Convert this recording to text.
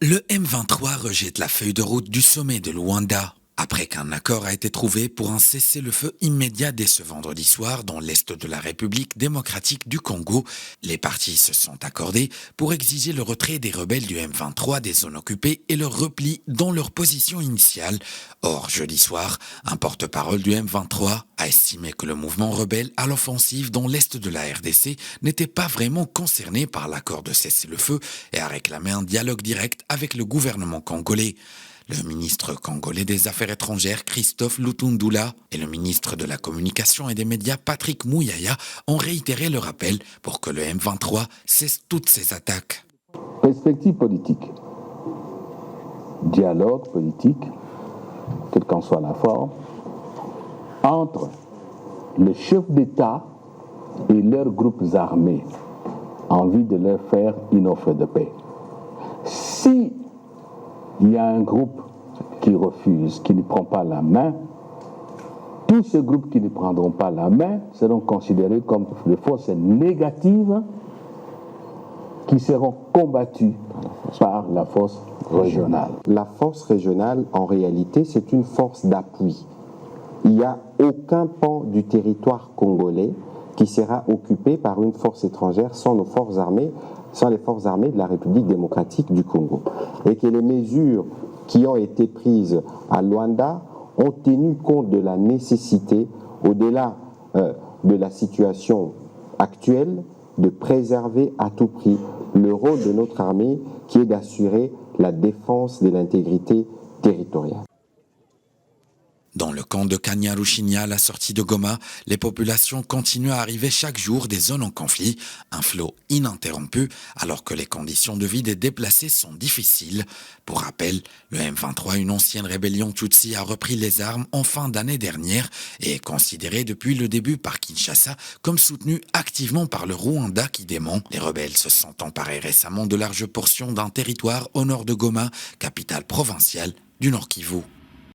Le M23 rejette la feuille de route du sommet de Luanda. Après qu'un accord a été trouvé pour un cessez-le-feu immédiat dès ce vendredi soir dans l'est de la République démocratique du Congo, les partis se sont accordés pour exiger le retrait des rebelles du M23 des zones occupées et leur repli dans leur position initiale. Or, jeudi soir, un porte-parole du M23 a estimé que le mouvement rebelle à l'offensive dans l'est de la RDC n'était pas vraiment concerné par l'accord de cessez-le-feu et a réclamé un dialogue direct avec le gouvernement congolais. Le ministre congolais des Affaires étrangères, Christophe Lutundula, et le ministre de la Communication et des Médias, Patrick Mouyaya, ont réitéré le rappel pour que le M23 cesse toutes ses attaques. Perspective politique, dialogue politique, quelle qu'en soit la forme, entre les chefs d'État et leurs groupes armés en vue de leur faire une offre de paix. Si il y a un groupe qui refuse, qui ne prend pas la main, tous ces groupes qui ne prendront pas la main seront considérés comme des forces négatives qui seront combattues par la force régionale. La force régionale, en réalité, c'est une force d'appui. Il n'y a aucun pan du territoire congolais qui sera occupé par une force étrangère sans nos forces armées, sans les forces armées de la République démocratique du Congo. Et que les mesures qui ont été prises à Luanda ont tenu compte de la nécessité, au-delà de la situation actuelle, de préserver à tout prix le rôle de notre armée qui est d'assurer la défense de l'intégrité territoriale. Dans le camp de Kanyaruchinya, à la sortie de Goma, les populations continuent à arriver chaque jour des zones en conflit, un flot ininterrompu alors que les conditions de vie des déplacés sont difficiles. Pour rappel, le M23, une ancienne rébellion Tutsi, a repris les armes en fin d'année dernière et est considéré depuis le début par Kinshasa comme soutenu activement par le Rwanda qui dément. Les rebelles se sont emparés récemment de larges portions d'un territoire au nord de Goma, capitale provinciale du Nord Kivu.